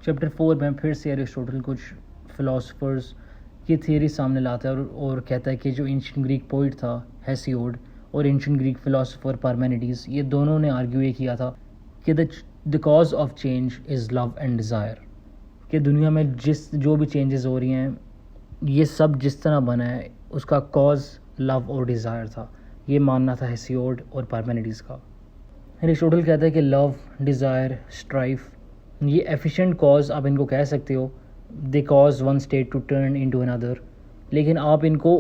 Chapter 4 में फिर से एरिस्टोटल कुछ फ़िलासफ़र्स की थ्योरी सामने लाता है और कहता है कि जो एंशिएंट ग्रीक पोइट था हेसियोड और एंशिएंट ग्रीक फ़िलासफ़र पार्मेनिडीज़, ये दोनों ने आर्ग्यू ये किया था कि the cause of change is love and desire, कि दुनिया में जो भी चेंजेस हो रही हैं, ये सब जिस तरह बना है उसका कॉज लव और डिज़ायर था। ये मानना था हेसियोड और पार्मेनिडीज़ का। एरिस्टोटल कहता है कि लव, डिज़ायर, स्ट्राइफ, ये एफिशिएंट कॉज आप इनको कह सकते हो, they cause one state to turn into another, लेकिन आप इनको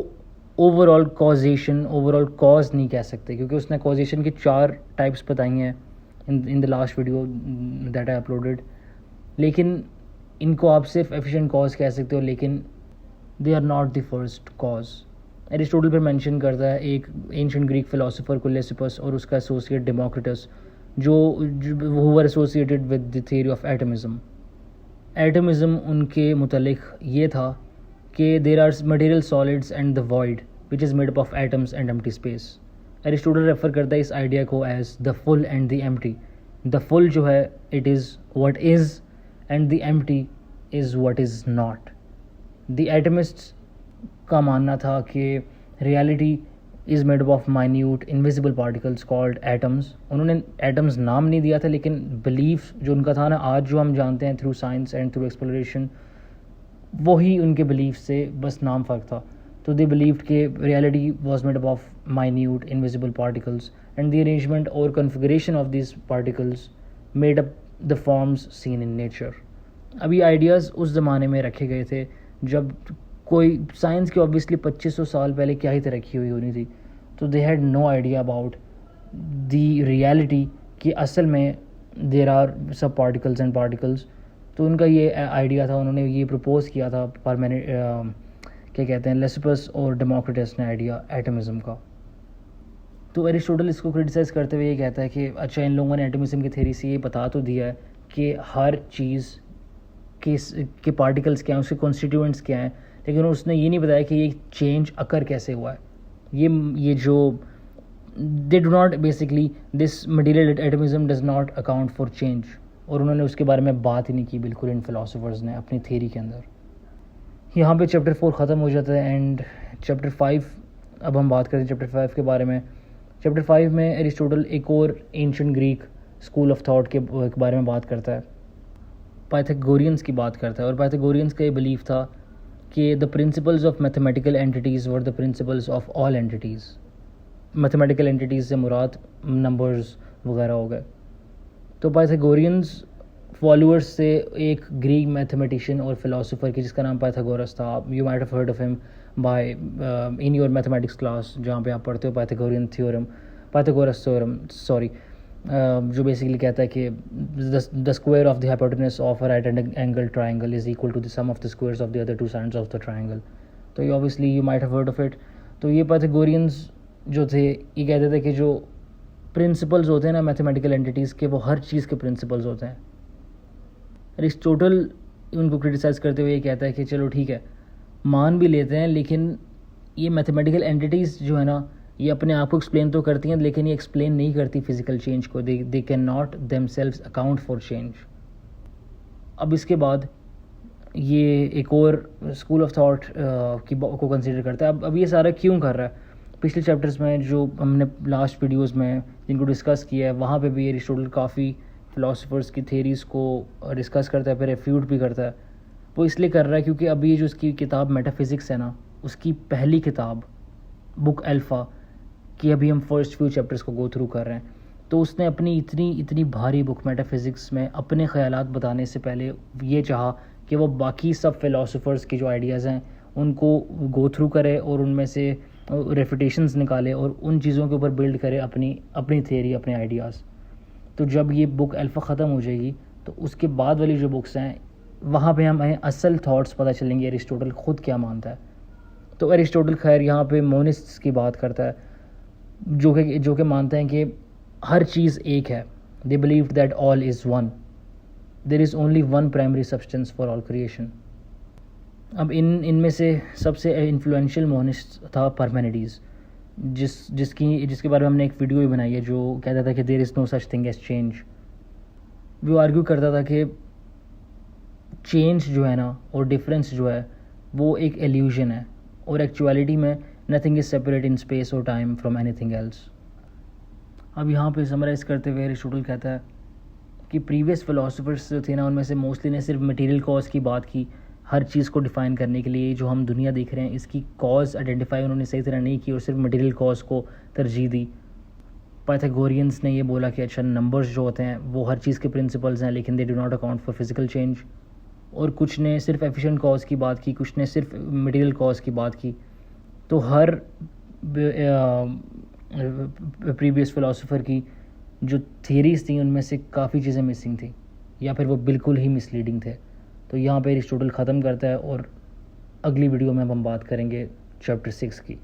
ओवरऑल कॉजेशन, ओवरऑल कॉज नहीं कह सकते, क्योंकि उसने कॉजेशन की 4 टाइप्स बताई हैं in the last video that I uploaded. लेकिन इनको आप सिर्फ एफिशिएंट कॉज कह सकते हो, लेकिन they are not the first cause. Aristotle पर मेंशन करता है एक एंशिएंट ग्रीक फ़िलासफ़र को लेसिपस और उसका एसोसिएट डेमोक्रिटस, जो were associated with the theory of atomism. Atomism उनके मुतालिक ये था कि there are material solids and the void which is made up of atoms and empty space. Aristotle refer करता है इस आइडिया को as the full and the empty. The full जो है it is what is and the empty is what is not. The atomists का मानना था कि reality is made up of minute invisible particles called atoms. उन्होंने atoms नाम नहीं दिया था, लेकिन बिलीफ जो उनका था ना, आज जो हम जानते हैं through science and through exploration, वही उनके बिलीफ से बस नाम फ़र्क था। तो दे बिलीव्ड कि reality was made up of minute invisible particles and the arrangement और configuration of this particles made up the forms seen in nature. अभी आइडियाज़ उस ज़माने में रखे गए थे जब कोई साइंस की ऑब्वियसली 2500 साल पहले क्या ही तरक्की हुई होनी थी, तो they had no idea about the reality कि असल में देर आर सब पार्टिकल्स एंड पार्टिकल्स। तो उनका ये आइडिया था, उन्होंने ये प्रपोज किया था क्या कहते हैं, लेसिपस और डेमोक्रिटस ने आइडिया एटमिज़म का। तो एरिस्टोटल इसको क्रिटिसाइज़ करते हुए ये कहता है कि अच्छा, इन लोगों ने एटमिज़म की थ्योरी से ये बता तो दिया है कि हर चीज़ के पार्टिकल्स क्या हैं, उसके कॉन्स्टिट्यूएंट्स क्या हैं, लेकिन उसने ये नहीं बताया कि ये चेंज अकर कैसे हुआ है। ये जो they do not basically this material atomism does not account for change, और उन्होंने उसके बारे में बात ही नहीं की बिल्कुल इन फिलोसोफर्स ने अपनी थ्योरी के अंदर। यहाँ पे चैप्टर 4 ख़त्म हो जाता है एंड चैप्टर 5, अब हम बात करते हैं चैप्टर 5 के बारे में। चैप्टर 5 में एरिस्टोटल एक और ancient Greek school of thought के बारे में बात करता है, पाइथागोरियंस की बात करता है। और पाइथागोरियंस का ये बिलीफ था कि the principles of mathematical entities were the principles of all entities. Mathematical entities से मुराद नंबर्स वगैरह हो गए। तो पाइथागोरियंस फॉलोअर्स से एक ग्रीक मैथमेटिशियन और फिलोसोफर की जिसका नाम पाइथागोरस था, you might have heard of him by in your mathematics class, जहाँ पे आप पढ़ते हो Pythagorean theorem, Pythagoras theorem sorry, जो बेसिकली कहता है कि the square of the hypotenuse of a right angle triangle is equal to the sum of the squares of the other 2 sides of the triangle. तो ये obviously you might have heard of it. तो ये पाइथागोरियंस जो थे ये कहते थे कि जो प्रिंसिपल्स होते हैं ना मैथमेटिकल एंटिटीज़ के, वो हर चीज़ के प्रिंसिपल्स होते हैं। एरिस्टोटल उनको क्रिटिसाइज़ करते हुए ये कहता है कि चलो ठीक है, मान भी लेते हैं, लेकिन ये मैथमेटिकल एंटिटीज़ जो है ना, ये अपने आप को एक्सप्लेन तो करती हैं, लेकिन ये एक्सप्लेन नहीं करती फिज़िकल चेंज को। They can not themselves account for change. अब इसके बाद ये एक और स्कूल ऑफ थॉट को कंसिडर करता है। अब ये सारा क्यों कर रहा है? पिछले चैप्टर्स में जो हमने लास्ट वीडियोस में जिनको डिस्कस किया है, वहाँ पे भी एरिस्टोटल काफ़ी फ़िलासफ़र्स की थेरीज़ को डिस्कस करता है, फिर रेफ्यूट भी करता है। वो इसलिए कर रहा है क्योंकि अभी जो उसकी किताब मेटाफिज़िक्स है ना, उसकी पहली किताब बुक अल्फ़ा की अभी हम फर्स्ट फ्यू चैप्टर्स को गो थ्रू कर रहे हैं। तो उसने अपनी इतनी भारी बुक मेटाफिज़िक्स में अपने ख़यालात बताने से पहले ये चाहा कि वो बाकी सब फ़िलासफ़र्स की जो आइडियाज़ हैं उनको गो थ्रू करे और उनमें से रेफिटेशंस निकाले और उन चीज़ों के ऊपर बिल्ड करे अपनी थेरी, अपने आइडियाज़। तो जब ये बुक अल्फ़ा ख़त्म हो जाएगी तो उसके बाद वाली जो बुक्स हैं वहाँ पे हमें असल थॉट्स पता चलेंगे एरिस्टोटल ख़ुद क्या मानता है। तो एरिस्टोटल खैर यहाँ पे मोनिस्ट्स की बात करता है, जो कि मानते हैं कि हर चीज़ एक है। They believe that all is one, there is only one primary substance for all creation. अब इनमें से सबसे इन्फ्लुएंशियल मोनिस्ट था पार्मेनिडीज़, जिसके बारे में हमने एक वीडियो भी बनाई है, जो कहता था कि there is no such thing as change. वो आर्ग्यू करता था कि चेंज जो है ना और डिफरेंस जो है वो एक एल्यूजन है, और एक्चुअलिटी में nothing is separate in space और टाइम फ्रॉम एनीथिंग एल्स। अब यहाँ पे समराइज़ करते हुए एरिस्टोटल कहता है कि प्रीवियस फिलोसफर्स जो थे ना उनमें से मोस्टली ने सिर्फ मटेरियल कॉज की बात की हर चीज़ को डिफ़ाइन करने के लिए। जो हम दुनिया देख रहे हैं इसकी कॉज आइडेंटिफाई उन्होंने सही तरह नहीं की और सिर्फ मटेरियल कॉज को तरजीह दी। पाइथागोरियंस ने ये बोला कि अच्छा नंबर्स जो होते हैं वो हर चीज़ के प्रिंसिपल्स हैं लेकिन दे do not account for physical change. और कुछ ने सिर्फ एफिशिएंट कॉज की बात की, कुछ ने सिर्फ मटेरियल कॉज की बात की। तो हर प्रीवियस फिलोसोफर की जो थियरीज थी उनमें से काफ़ी चीज़ें मिसिंग थी या फिर वो बिल्कुल ही मिसलीडिंग थे। तो यहाँ पे एरिस्टोटल ख़त्म करता है और अगली वीडियो में हम बात करेंगे चैप्टर 6 की।